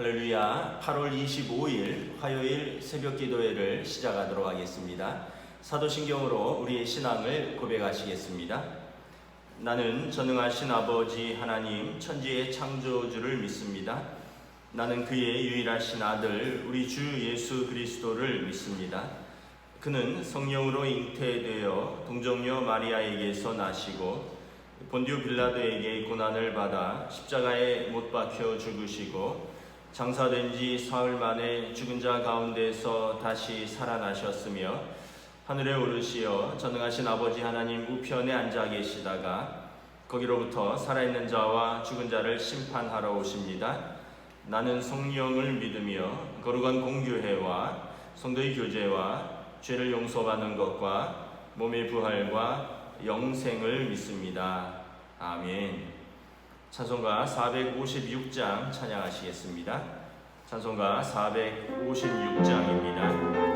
할렐루야. 8월 25일 화요일 새벽 기도회를 시작하도록 하겠습니다. 사도신경으로 우리의 신앙을 고백하시겠습니다. 나는 전능하신 아버지 하나님 천지의 창조주를 믿습니다. 나는 그의 유일하신 아들 우리 주 예수 그리스도를 믿습니다. 그는 성령으로 잉태되어 동정녀 마리아에게서 나시고 본디오 빌라도에게 고난을 받아 십자가에 못 박혀 죽으시고 장사된 지 사흘 만에 죽은 자 가운데서 다시 살아나셨으며 하늘에 오르시어 전능하신 아버지 하나님 우편에 앉아 계시다가 거기로부터 살아있는 자와 죽은 자를 심판하러 오십니다. 나는 성령을 믿으며 거룩한 공교회와 성도의 교제와 죄를 용서받는 것과 몸의 부활과 영생을 믿습니다. 아멘. 찬송가 456장 찬양하시겠습니다. 찬송가 456장입니다.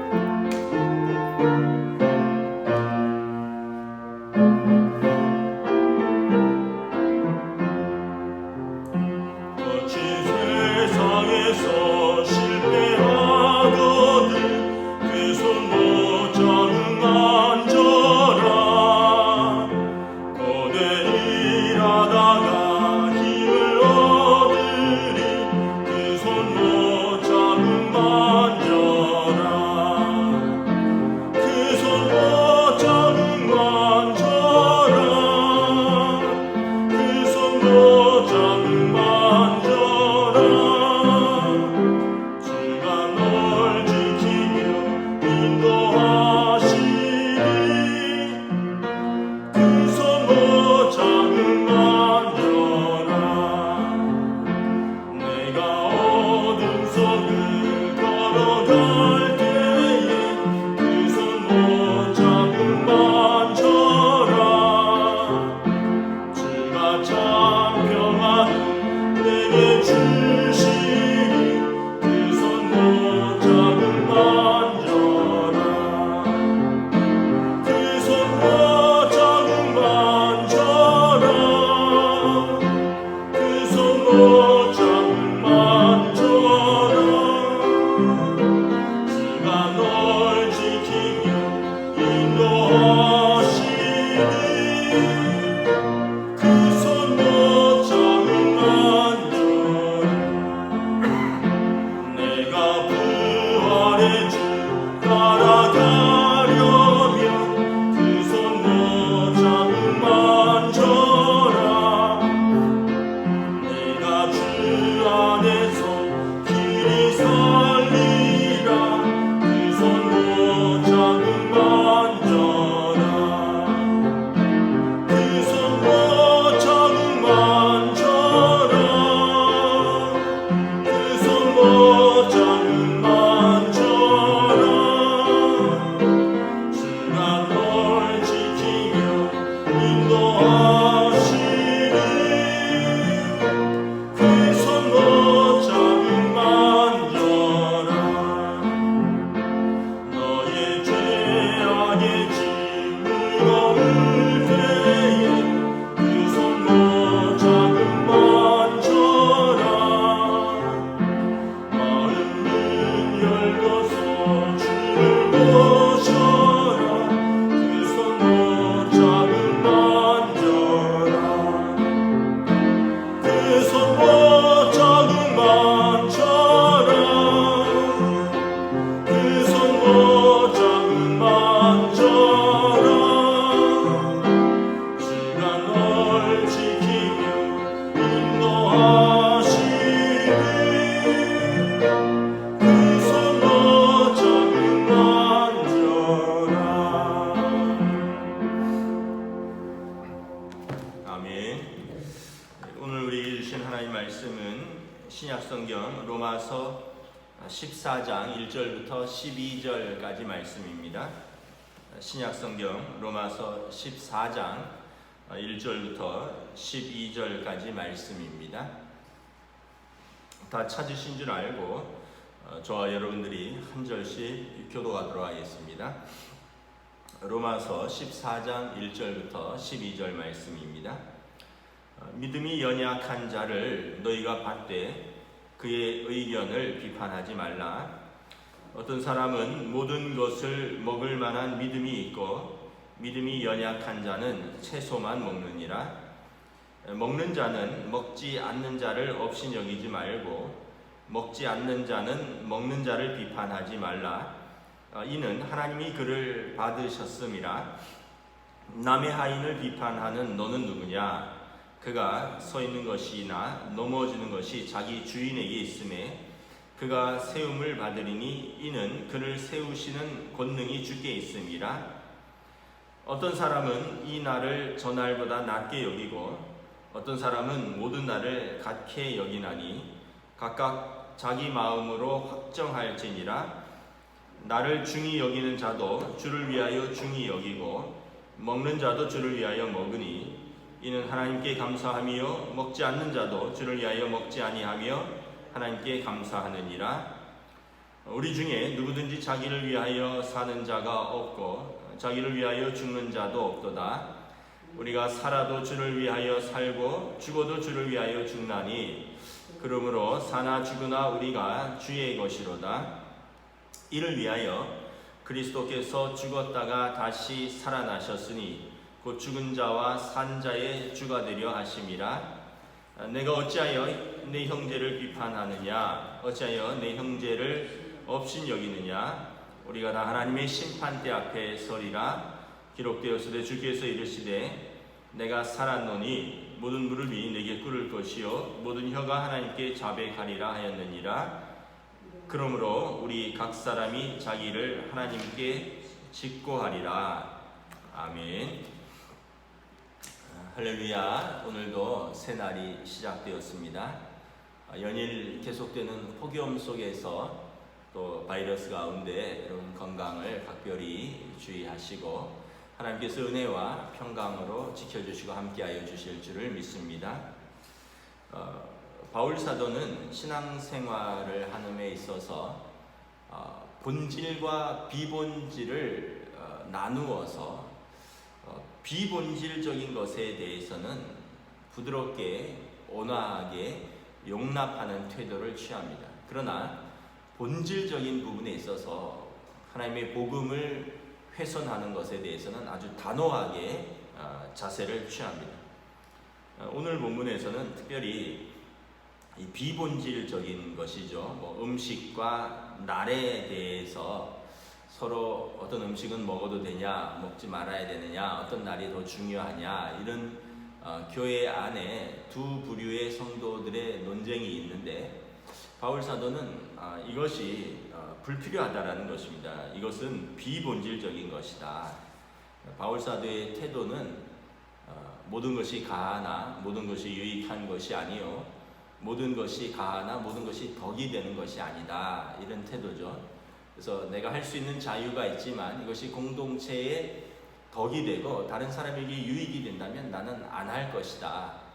신약성경 로마서 14장 1절부터 12절까지 말씀입니다. 신약성경 로마서 14장 1절부터 12절까지 말씀입니다. 다 찾으신 줄 알고 저와 여러분들이 한 절씩 교독하도록 하겠습니다. 로마서 14장 1절부터 12절 말씀입니다. 믿음이 연약한 자를 너희가 받되 그 그의 의견을 비판하지 말라. 어떤 사람은 모든 것을 먹을 만한 믿음이 있고 믿음이 연약한 자는 채소만 먹느니라. 먹는 자는 먹지 않는 자를 없이 여기지 말고 먹지 않는 자는 먹는 자를 비판하지 말라. 이는 하나님이 그를 받으셨음이라. 남의 하인을 비판하는 너는 누구냐? 그가 서 있는 것이나 넘어지는 것이 자기 주인에게 있음에 그가 세움을 받으리니 이는 그를 세우시는 권능이 주께 있음이라. 어떤 사람은 이 날을 저 날보다 낮게 여기고 어떤 사람은 모든 날을 같게 여기나니 각각 자기 마음으로 확정할지니라. 나를 중히 여기는 자도 주를 위하여 중히 여기고 먹는 자도 주를 위하여 먹으니 이는 하나님께 감사하며 먹지 않는 자도 주를 위하여 먹지 아니하며 하나님께 감사하느니라. 우리 중에 누구든지 자기를 위하여 사는 자가 없고 자기를 위하여 죽는 자도 없도다. 우리가 살아도 주를 위하여 살고 죽어도 주를 위하여 죽나니 그러므로 사나 죽으나 우리가 주의 것이로다. 이를 위하여 그리스도께서 죽었다가 다시 살아나셨으니 곧 죽은 자와 산 자의 주가 되려 하심이라. 내가 어찌하여 내 형제를 비판하느냐? 어찌하여 내 형제를 업신 여기느냐? 우리가 다 하나님의 심판대 앞에 서리라. 기록되었으되 주께서 이르시되 내가 살았노니 모든 무릎이 내게 꿇을 것이요 모든 혀가 하나님께 자백하리라 하였느니라. 그러므로 우리 각 사람이 자기를 하나님께 직고하리라. 아멘. 할렐루야. 오늘도 새 날이 시작되었습니다. 연일 계속되는 폭염 속에서 또 바이러스 가운데 여러분 건강을 각별히 주의하시고 하나님께서 은혜와 평강으로 지켜주시고 함께하여 주실 줄을 믿습니다. 바울 사도는 신앙생활을 하는 데 있어서 본질과 비본질을 나누어서 비본질적인 것에 대해서는 부드럽게 온화하게 용납하는 태도를 취합니다. 그러나 본질적인 부분에 있어서 하나님의 복음을 훼손하는 것에 대해서는 아주 단호하게 자세를 취합니다. 오늘 본문에서는 특별히 이 비본질적인 것이죠. 음식과 날에 대해서 서로 어떤 음식은 먹어도 되냐, 먹지 말아야 되느냐, 어떤 날이 더 중요하냐, 이런 교회 안에 두 부류의 성도들의 논쟁이 있는데 바울 사도는 이것이 불필요하다라는 것입니다. 이것은 비본질적인 것이다. 바울 사도의 태도는 모든 것이 가하나 모든 것이 유익한 것이 아니요 모든 것이 가하나 모든 것이 덕이 되는 것이 아니다, 이런 태도죠. 그래서 내가 할 수 있는 자유가 있지만 이것이 공동체에 덕이 되고 다른 사람에게 유익이 된다면 나는 안 할 것이다.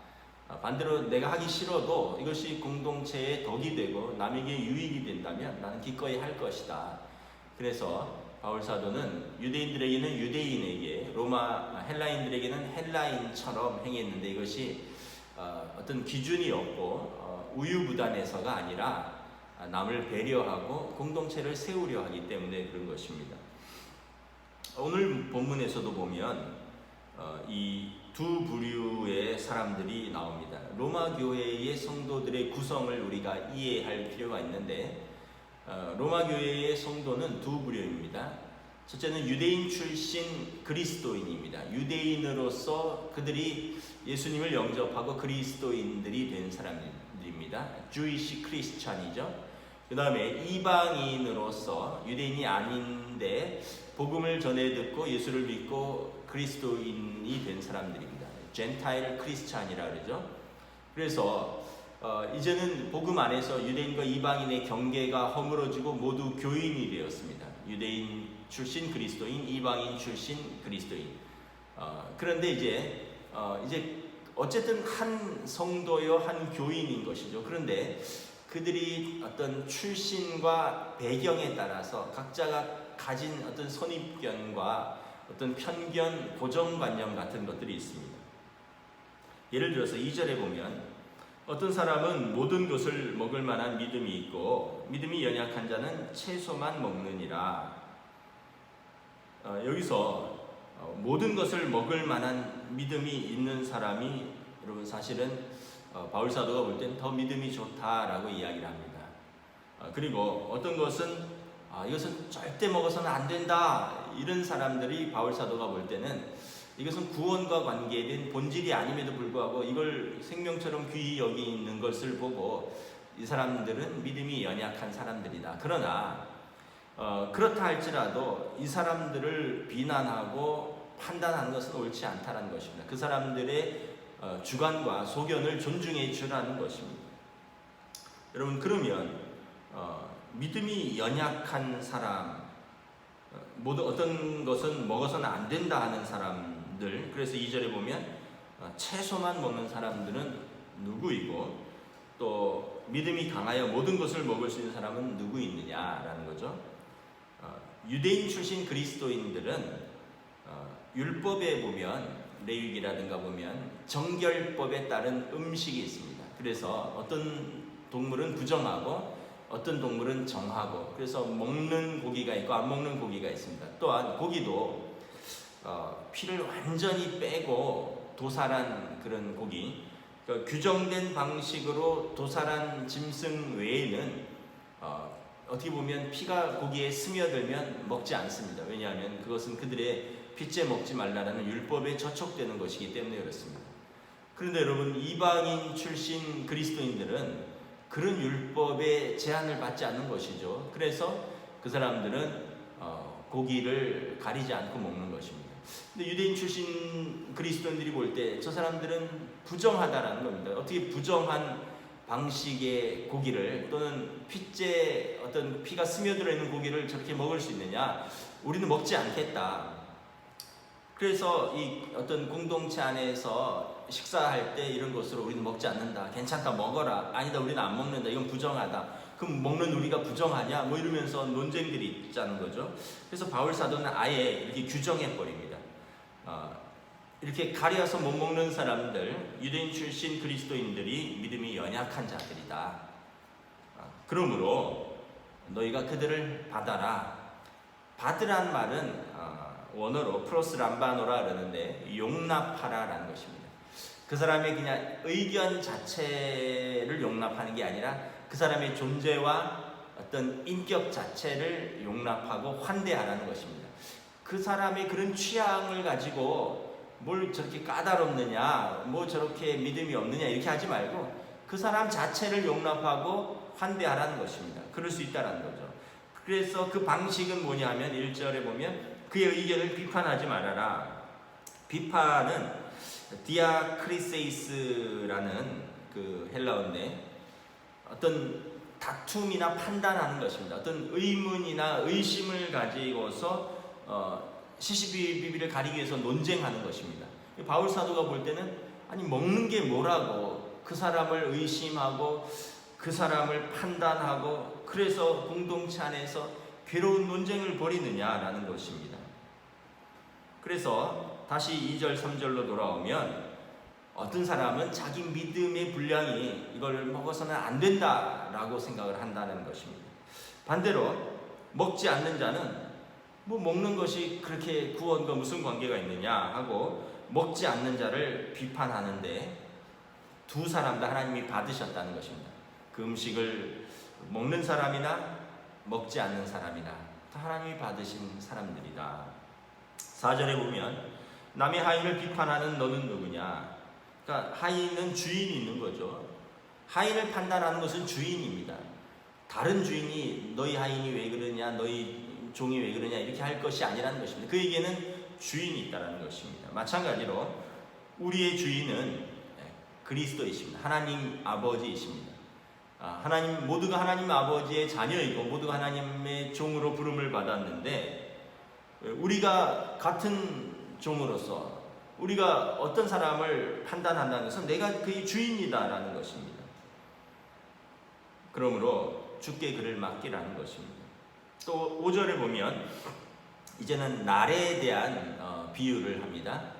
반대로 내가 하기 싫어도 이것이 공동체에 덕이 되고 남에게 유익이 된다면 나는 기꺼이 할 것이다. 그래서 바울 사도는 유대인들에게는 유대인에게, 헬라인들에게는 헬라인처럼 행했는데 이것이 어떤 기준이 없고 우유부단해서가 아니라 남을 배려하고 공동체를 세우려 하기 때문에 그런 것입니다. 오늘 본문에서도 보면 이 두 부류의 사람들이 나옵니다. 로마 교회의 성도들의 구성을 우리가 이해할 필요가 있는데 로마 교회의 성도는 두 부류입니다. 첫째는 유대인 출신 그리스도인입니다. 유대인으로서 그들이 예수님을 영접하고 그리스도인들이 된 사람들입니다. Jewish Christian이죠. 그 다음에 이방인으로서 유대인이 아닌데 복음을 전해 듣고 예수를 믿고 그리스도인이 된 사람들입니다. Gentile Christian이라 그러죠. 그래서 이제는 복음 안에서 유대인과 이방인의 경계가 허물어지고 모두 교인이 되었습니다. 유대인 출신 그리스도인, 이방인 출신 그리스도인. 그런데 이제 어쨌든 한 성도요, 한 교인인 것이죠. 그런데 그들이 어떤 출신과 배경에 따라서 각자가 가진 어떤 선입견과 어떤 편견, 고정관념 같은 것들이 있습니다. 예를 들어서 2절에 보면 어떤 사람은 모든 것을 먹을 만한 믿음이 있고 믿음이 연약한 자는 채소만 먹느니라. 여기서 모든 것을 먹을 만한 믿음이 있는 사람이 여러분 사실은 바울 사도가 볼 땐 더 믿음이 좋다라고 이야기를 합니다. 그리고 어떤 것은 이것은 절대 먹어서는 안 된다 이런 사람들이 바울 사도가 볼 때는 이것은 구원과 관계된 본질이 아님에도 불구하고 이걸 생명처럼 귀히 여기는 것을 보고 이 사람들은 믿음이 연약한 사람들이다. 그러나 그렇다 할지라도 이 사람들을 비난하고 판단하는 것은 옳지 않다는 것입니다. 그 사람들의 주관과 소견을 존중해 주라는 것입니다. 여러분, 그러면 믿음이 연약한 사람, 모두 어떤 것은 먹어서는 안 된다 하는 사람들, 그래서 2절에 보면 채소만 먹는 사람들은 누구이고 또 믿음이 강하여 모든 것을 먹을 수 있는 사람은 누구 있느냐라는 거죠. 유대인 출신 그리스도인들은 율법에 보면 레위기라든가 보면 정결법에 따른 음식이 있습니다. 그래서 어떤 동물은 부정하고 어떤 동물은 정하고, 그래서 먹는 고기가 있고 안 먹는 고기가 있습니다. 또한 고기도 피를 완전히 빼고 도살한 그런 고기, 그러니까 규정된 방식으로 도살한 짐승 외에는 어떻게 보면 피가 고기에 스며들면 먹지 않습니다. 왜냐하면 그것은 그들의 핏째 먹지 말라라는 율법에 저촉되는 것이기 때문에 그렇습니다. 그런데 여러분, 이방인 출신 그리스도인들은 그런 율법의 제한을 받지 않는 것이죠. 그래서 그 사람들은 고기를 가리지 않고 먹는 것입니다. 근데 유대인 출신 그리스도인들이 볼 때 저 사람들은 부정하다라는 겁니다. 어떻게 부정한 방식의 고기를, 또는 핏째 어떤 피가 스며들어 있는 고기를 저렇게 먹을 수 있느냐? 우리는 먹지 않겠다. 그래서 이 어떤 공동체 안에서 식사할 때 이런 것으로 우리는 먹지 않는다. 괜찮다, 먹어라. 아니다, 우리는 안 먹는다. 이건 부정하다. 그럼 먹는 우리가 부정하냐? 뭐 이러면서 논쟁들이 있자는 거죠. 그래서 바울 사도는 아예 이렇게 규정해 버립니다. 이렇게 가려서 못 먹는 사람들, 유대인 출신 그리스도인들이 믿음이 연약한 자들이다. 그러므로 너희가 그들을 받아라. 받으란 말은 원어로 프로스 람바노라 그러는데 용납하라라는 것입니다. 그 사람의 그냥 의견 자체를 용납하는 게 아니라 그 사람의 존재와 어떤 인격 자체를 용납하고 환대하라는 것입니다. 그 사람의 그런 취향을 가지고 뭘 저렇게 까다롭느냐, 뭐 저렇게 믿음이 없느냐 이렇게 하지 말고 그 사람 자체를 용납하고 환대하라는 것입니다. 그럴 수 있다는 거죠. 그래서 그 방식은 뭐냐 하면 1절에 보면 그의 의견을 비판하지 말아라. 비판은 디아크리세이스라는 그 헬라어인데 어떤 다툼이나 판단하는 것입니다. 어떤 의문이나 의심을 가지고서 시시비비를 가리기 위해서 논쟁하는 것입니다. 바울 사도가 볼 때는 아니 먹는 게 뭐라고 그 사람을 의심하고 그 사람을 판단하고 그래서 공동체 안에서 괴로운 논쟁을 벌이느냐라는 것입니다. 그래서 다시 2절 3절로 돌아오면 어떤 사람은 자기 믿음의 분량이 이걸 먹어서는 안 된다라고 생각을 한다는 것입니다. 반대로 먹지 않는 자는 뭐 먹는 것이 그렇게 구원과 무슨 관계가 있느냐 하고 먹지 않는 자를 비판하는데 두 사람 다 하나님이 받으셨다는 것입니다. 그 음식을 먹는 사람이나 먹지 않는 사람이나 다 하나님이 받으신 사람들이다. 4절에 보면 남의 하인을 비판하는 너는 누구냐? 그러니까 하인은 주인이 있는 거죠. 하인을 판단하는 것은 주인입니다. 다른 주인이 너희 하인이 왜 그러냐, 너희 종이 왜 그러냐 이렇게 할 것이 아니라는 것입니다. 그에게는 주인이 있다는 것입니다. 마찬가지로 우리의 주인은 그리스도이십니다. 하나님 아버지이십니다. 하나님, 모두가 하나님 아버지의 자녀이고 모두가 하나님의 종으로 부름을 받았는데 우리가 같은 종으로서 우리가 어떤 사람을 판단한다는 것은 내가 그의 주인이다라는 것입니다. 그러므로 주께 그를 맡기라는 것입니다. 또 5절에 보면 이제는 날에 대한 비유를 합니다.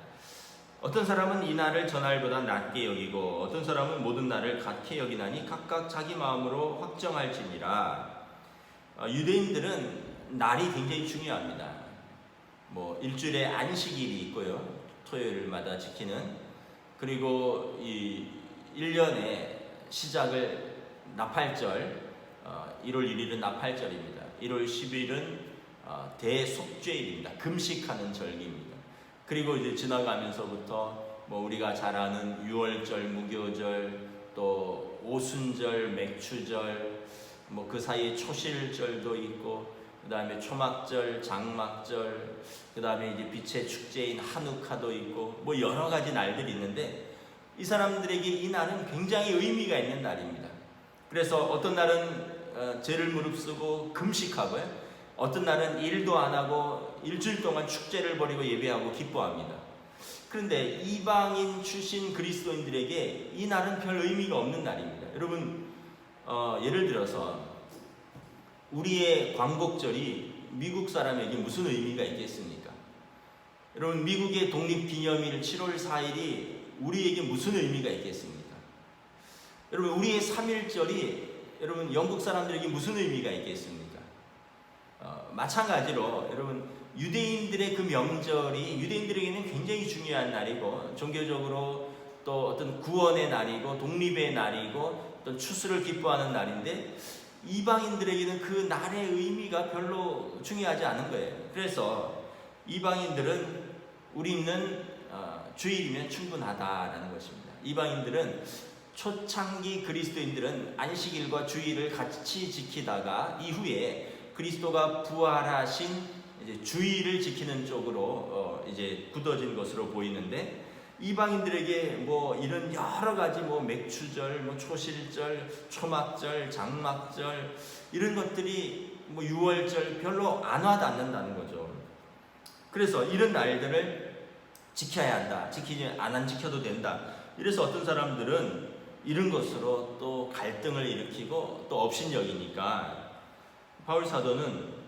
어떤 사람은 이 날을 저 날보다 낮게 여기고 어떤 사람은 모든 날을 같게 여기나니 각각 자기 마음으로 확정할지니라. 유대인들은 날이 굉장히 중요합니다. 뭐 일주일에 안식일이 있고요. 토요일마다 지키는. 그리고 이 1년의 시작을 나팔절, 1월 1일은 나팔절입니다. 1월 10일은 대속죄일입니다. 금식하는 절기입니다. 그리고 이제 지나가면서부터 뭐 우리가 잘 아는 유월절, 무교절, 또 오순절, 맥추절, 뭐 그 사이에 초실절도 있고, 그 다음에 초막절, 장막절, 그 다음에 이제 빛의 축제인 한우카도 있고, 뭐 여러 가지 날들이 있는데 이 사람들에게 이 날은 굉장히 의미가 있는 날입니다. 그래서 어떤 날은 죄를 무릅쓰고 금식하고요. 어떤 날은 일도 안 하고 일주일 동안 축제를 벌이고 예배하고 기뻐합니다. 그런데 이방인 출신 그리스도인들에게 이 날은 별 의미가 없는 날입니다. 여러분, 예를 들어서 우리의 광복절이 미국 사람에게 무슨 의미가 있겠습니까? 여러분, 미국의 독립기념일 7월 4일이 우리에게 무슨 의미가 있겠습니까? 여러분, 우리의 3.1절이 여러분 영국 사람들에게 무슨 의미가 있겠습니까? 마찬가지로 여러분, 유대인들의 그 명절이 유대인들에게는 굉장히 중요한 날이고, 종교적으로 또 어떤 구원의 날이고 독립의 날이고 어떤 추수를 기뻐하는 날인데, 이방인들에게는 그 날의 의미가 별로 중요하지 않은 거예요. 그래서 이방인들은 우리는 주일이면 충분하다라는 것입니다. 이방인들은, 초창기 그리스도인들은 안식일과 주일을 같이 지키다가 이후에 그리스도가 부활하신 이제 주일을 지키는 쪽으로 이제 굳어진 것으로 보이는데, 이방인들에게 뭐 이런 여러 가지 뭐 맥추절, 뭐 초실절, 초막절, 장막절 이런 것들이 뭐 유월절 별로 안 와닿는다는 거죠. 그래서 이런 날들을 지켜야 한다. 안 지켜도 된다. 이래서 어떤 사람들은 이런 것으로 또 갈등을 일으키고 또 업신여기니까 바울 사도는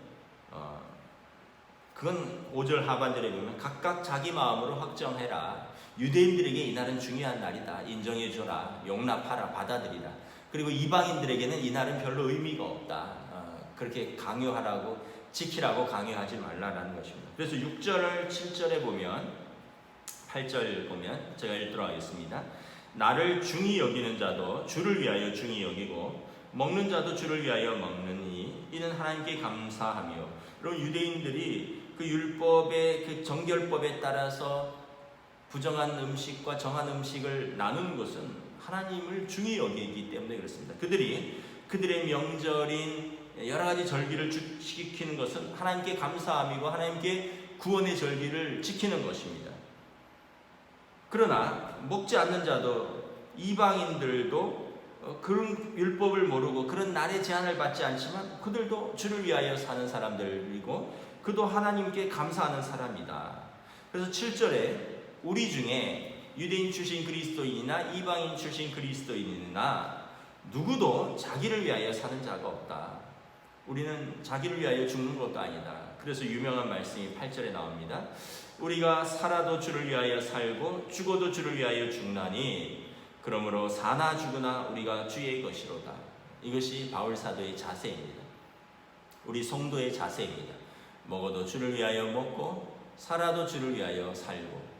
그건 5절 하반절에 보면 각각 자기 마음으로 확정해라. 유대인들에게 이 날은 중요한 날이다. 인정해줘라. 용납하라. 받아들이라. 그리고 이방인들에게는 이 날은 별로 의미가 없다. 그렇게 강요하라고, 지키라고 강요하지 말라라는 것입니다. 그래서 6절, 7절에 보면, 8절 보면 제가 읽도록 하겠습니다. 나를 중히 여기는 자도 주를 위하여 중히 여기고 먹는 자도 주를 위하여 먹느니 이는 하나님께 감사하며. 여러분, 유대인들이 그 율법의 그 정결법에 따라서 부정한 음식과 정한 음식을 나누는 것은 하나님을 중히 여기기 때문에 그렇습니다. 그들의 명절인 여러 가지 절기를 지키는 것은 하나님께 감사함이고 하나님께 구원의 절기를 지키는 것입니다. 그러나 먹지 않는 자도, 이방인들도 그런 율법을 모르고 그런 날의 제한을 받지 않지만 그들도 주를 위하여 사는 사람들이고 그도 하나님께 감사하는 사람이다. 그래서 7절에 우리 중에 유대인 출신 그리스도인이나 이방인 출신 그리스도인이나 누구도 자기를 위하여 사는 자가 없다. 우리는 자기를 위하여 죽는 것도 아니다. 그래서 유명한 말씀이 8절에 나옵니다. 우리가 살아도 주를 위하여 살고 죽어도 주를 위하여 죽나니 그러므로 사나 죽으나 우리가 주의 것이로다. 이것이 바울 사도의 자세입니다. 우리 성도의 자세입니다. 먹어도 주를 위하여 먹고 살아도 주를 위하여 살고.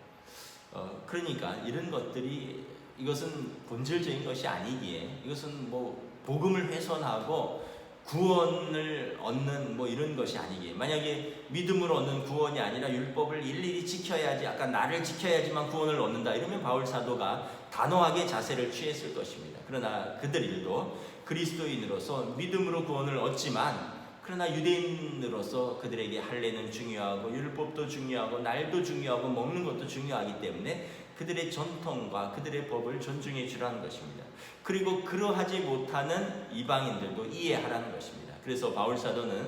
그러니까 이런 것들이, 이것은 본질적인 것이 아니기에, 이것은 뭐 복음을 훼손하고 구원을 얻는 뭐 이런 것이 아니기에, 만약에 믿음으로 얻는 구원이 아니라 율법을 일일이 지켜야지, 아까 나를 지켜야지만 구원을 얻는다 이러면 바울 사도가 단호하게 자세를 취했을 것입니다. 그러나 그들도 그리스도인으로서 믿음으로 구원을 얻지만, 그러나 유대인으로서 그들에게 할례는 중요하고 율법도 중요하고 날도 중요하고 먹는 것도 중요하기 때문에 그들의 전통과 그들의 법을 존중해 주라는 것입니다. 그리고 그러하지 못하는 이방인들도 이해하라는 것입니다. 그래서 바울 사도는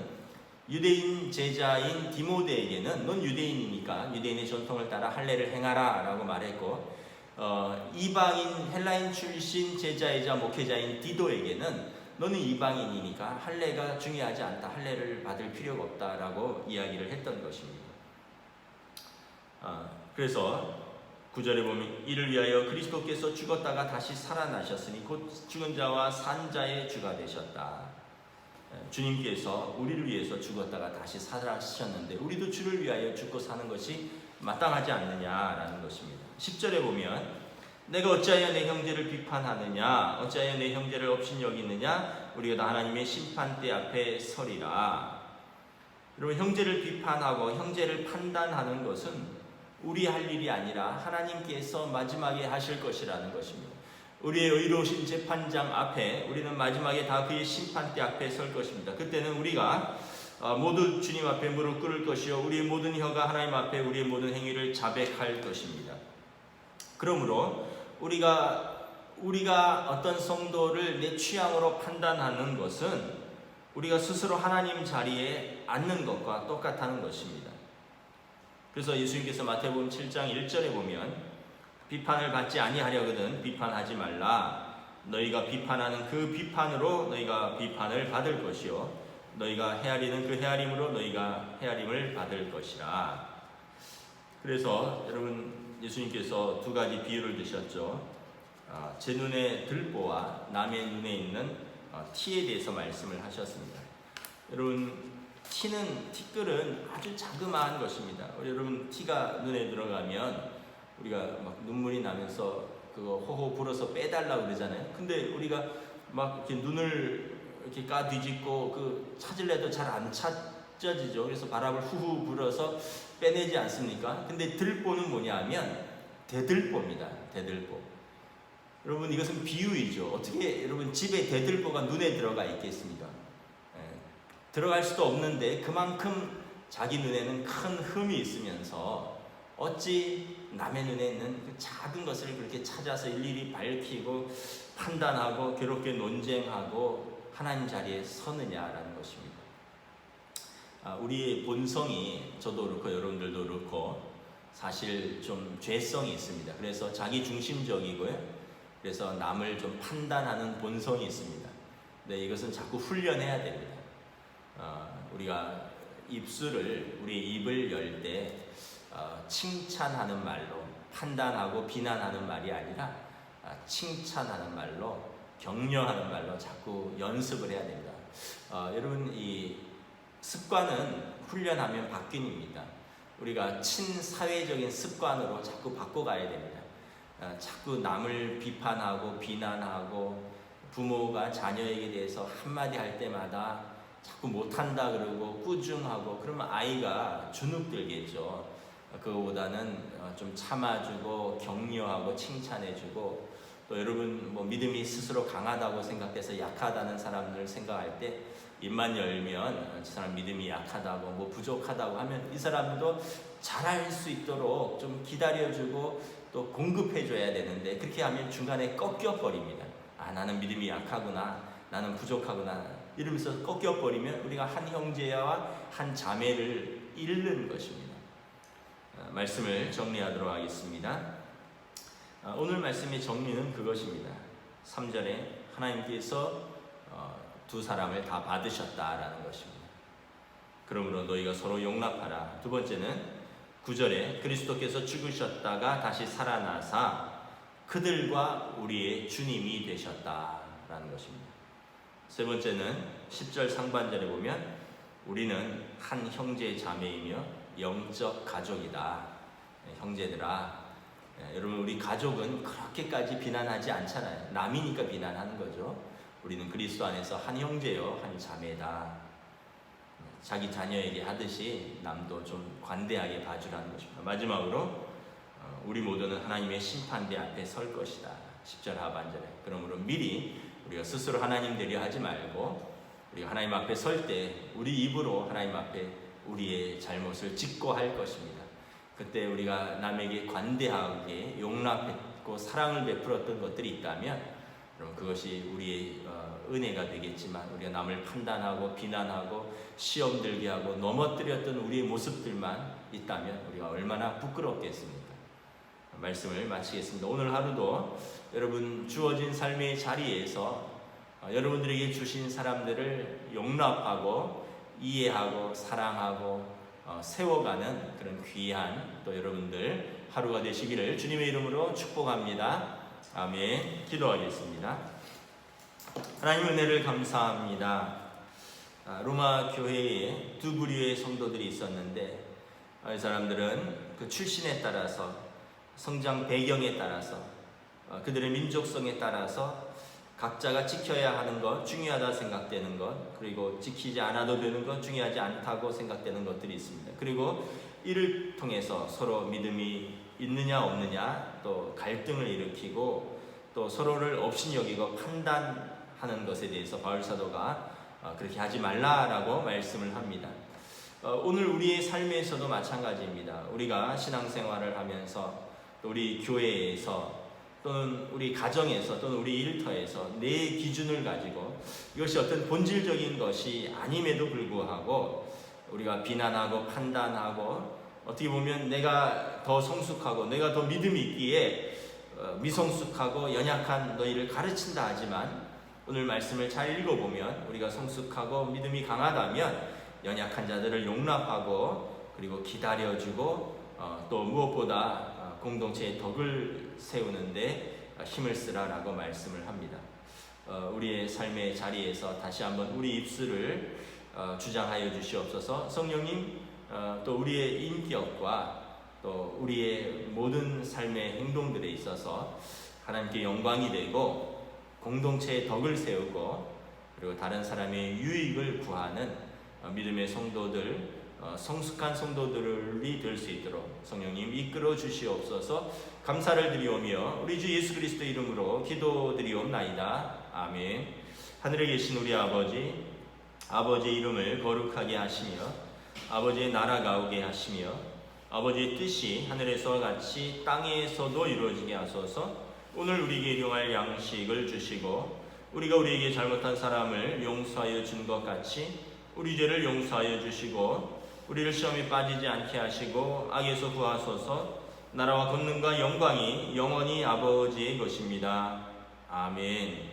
유대인 제자인 디모데에게는 넌 유대인이니까 유대인의 전통을 따라 할례를 행하라 라고 말했고, 이방인 헬라인 출신 제자이자 목회자인 디도에게는 너는 이방인이니까 할례가 중요하지 않다, 할례를 받을 필요가 없다라고 이야기를 했던 것입니다. 그래서 9절에 보면 이를 위하여 그리스도께서 죽었다가 다시 살아나셨으니 곧 죽은 자와 산 자의 주가 되셨다. 주님께서 우리를 위해서 죽었다가 다시 살아나셨는데 우리도 주를 위하여 죽고 사는 것이 마땅하지 않느냐라는 것입니다. 10절에 보면 내가 어찌하여 내 형제를 비판하느냐 어찌하여 내 형제를 업신여기느냐 우리가 다 하나님의 심판대 앞에 서리라. 여러분, 형제를 비판하고 형제를 판단하는 것은 우리 할 일이 아니라 하나님께서 마지막에 하실 것이라는 것입니다. 우리의 의로우신 재판장 앞에 우리는 마지막에 다 그의 심판대 앞에 설 것입니다. 그때는 우리가 모두 주님 앞에 무릎 꿇을 것이요 우리의 모든 혀가 하나님 앞에 우리의 모든 행위를 자백할 것입니다. 그러므로 우리가 어떤 성도를 내 취향으로 판단하는 것은 우리가 스스로 하나님 자리에 앉는 것과 똑같다는 것입니다. 그래서 예수님께서 마태복음 7장 1절에 보면 비판을 받지 아니하려거든 비판하지 말라. 너희가 비판하는 그 비판으로 너희가 비판을 받을 것이요 너희가 헤아리는 그 헤아림으로 너희가 헤아림을 받을 것이라. 그래서 여러분, 예수님께서 두 가지 비유를 드셨죠. 제 눈에 들보와 남의 눈에 있는 티에 대해서 말씀을 하셨습니다. 여러분, 티끌은 아주 자그마한 것입니다. 여러분, 티가 눈에 들어가면 우리가 막 눈물이 나면서 그거 호호 불어서 빼달라고 그러잖아요. 근데 우리가 막 이렇게 눈을 이렇게 까뒤집고 그 찾으려도 잘 안 찾아지죠. 그래서 바람을 후후 불어서 빼내지 않습니까? 근데 들보는 뭐냐 하면 대들보입니다. 대들보. 여러분, 이것은 비유이죠. 어떻게 여러분 집에 대들보가 눈에 들어가 있겠습니까? 들어갈 수도 없는데 그만큼 자기 눈에는 큰 흠이 있으면서 어찌 남의 눈에 있는 그 작은 것을 그렇게 찾아서 일일이 밝히고 판단하고 괴롭게 논쟁하고 하나님 자리에 서느냐라는 것입니다. 우리의 본성이 저도 그렇고 여러분들도 그렇고 사실 좀 죄성이 있습니다. 그래서 자기중심적이고요. 그래서 남을 좀 판단하는 본성이 있습니다. 근데 이것은 자꾸 훈련해야 됩니다. 우리가 우리 입을 열 때 칭찬하는 말로 판단하고 비난하는 말이 아니라 칭찬하는 말로 격려하는 말로 자꾸 연습을 해야 됩니다. 여러분, 이 습관은 훈련하면 바뀝니다. 우리가 친사회적인 습관으로 자꾸 바꿔가야 됩니다. 자꾸 남을 비판하고 비난하고 부모가 자녀에게 대해서 한마디 할 때마다 자꾸 못한다 그러고 꾸중하고 그러면 아이가 주눅들겠죠. 그거보다는 좀 참아주고 격려하고 칭찬해주고 또 여러분 믿음이 스스로 강하다고 생각해서 약하다는 사람들 생각할 때 입만 열면 저 사람 믿음이 약하다고 부족하다고 하면 이 사람도 잘할 수 있도록 좀 기다려주고 또 공급해줘야 되는데 그렇게 하면 중간에 꺾여버립니다. 나는 믿음이 약하구나, 나는 부족하구나 이러면서 꺾여버리면 우리가 한 형제와 한 자매를 잃는 것입니다. 말씀을 정리하도록 하겠습니다. 오늘 말씀의 정리는 그것입니다. 3절에 하나님께서 두 사람을 다 받으셨다라는 것입니다. 그러므로 너희가 서로 용납하라. 두 번째는 9절에 그리스도께서 죽으셨다가 다시 살아나사 그들과 우리의 주님이 되셨다라는 것입니다. 세 번째는 10절 상반절에 보면 우리는 한 형제 자매이며 영적 가족이다. 형제들아, 여러분, 우리 가족은 그렇게까지 비난하지 않잖아요. 남이니까 비난하는 거죠. 우리는 그리스도 안에서 한 형제요 한 자매다. 자기 자녀에게 하듯이 남도 좀 관대하게 봐주라는 것입니다. 마지막으로 우리 모두는 하나님의 심판대 앞에 설 것이다. 10절 하반절에. 그러므로 미리 우리가 스스로 하나님 되려 하지 말고 우리가 하나님 앞에 설 때 우리 입으로 하나님 앞에 우리의 잘못을 짓고 할 것입니다. 그때 우리가 남에게 관대하게 용납했고 사랑을 베풀었던 것들이 있다면 그럼 그것이 우리의 은혜가 되겠지만 우리가 남을 판단하고 비난하고 시험 들게 하고 넘어뜨렸던 우리의 모습들만 있다면 우리가 얼마나 부끄럽겠습니까? 말씀을 마치겠습니다. 오늘 하루도 여러분 주어진 삶의 자리에서 여러분들에게 주신 사람들을 용납하고 이해하고 사랑하고 세워가는 그런 귀한 또 여러분들 하루가 되시기를 주님의 이름으로 축복합니다. 아멘. 기도하겠습니다. 하나님 은혜를 감사합니다. 로마 교회에 두 부류의 성도들이 있었는데 이 사람들은 그 출신에 따라서 성장 배경에 따라서 그들의 민족성에 따라서 각자가 지켜야 하는 것, 중요하다 생각되는 것, 그리고 지키지 않아도 되는 것, 중요하지 않다고 생각되는 것들이 있습니다. 그리고 이를 통해서 서로 믿음이 있느냐 없느냐, 또 갈등을 일으키고 또 서로를 업신여기고 판단하는 것에 대해서 바울 사도가 그렇게 하지 말라라고 말씀을 합니다. 오늘 우리의 삶에서도 마찬가지입니다. 우리가 신앙생활을 하면서 또 우리 교회에서 또는 우리 가정에서 또는 우리 일터에서 내 기준을 가지고 이것이 어떤 본질적인 것이 아님에도 불구하고 우리가 비난하고 판단하고 어떻게 보면 내가 더 성숙하고 내가 더 믿음이 있기에 미성숙하고 연약한 너희를 가르친다 하지만 오늘 말씀을 잘 읽어보면 우리가 성숙하고 믿음이 강하다면 연약한 자들을 용납하고 그리고 기다려주고 또 무엇보다 공동체의 덕을 세우는데 힘을 쓰라라고 말씀을 합니다. 우리의 삶의 자리에서 다시 한번 우리 입술을 주장하여 주시옵소서. 성령님, 또 우리의 인격과 또 우리의 모든 삶의 행동들에 있어서 하나님께 영광이 되고 공동체의 덕을 세우고 그리고 다른 사람의 유익을 구하는 믿음의 성도들, 성숙한 성도들이 될 수 있도록 성령님 이끌어 주시옵소서. 감사를 드리오며 우리 주 예수 그리스도 이름으로 기도드리옵나이다. 아멘. 하늘에 계신 우리 아버지, 아버지의 이름을 거룩하게 하시며 아버지의 나라가 오게 하시며 아버지의 뜻이 하늘에서와 같이 땅에서도 이루어지게 하소서. 오늘 우리에게 일용할 양식을 주시고 우리가 우리에게 잘못한 사람을 용서하여 준 것 같이 우리 죄를 용서하여 주시고 우리를 시험에 빠지지 않게 하시고 악에서 구하소서. 나라와 권능과 영광이 영원히 아버지의 것입니다. 아멘.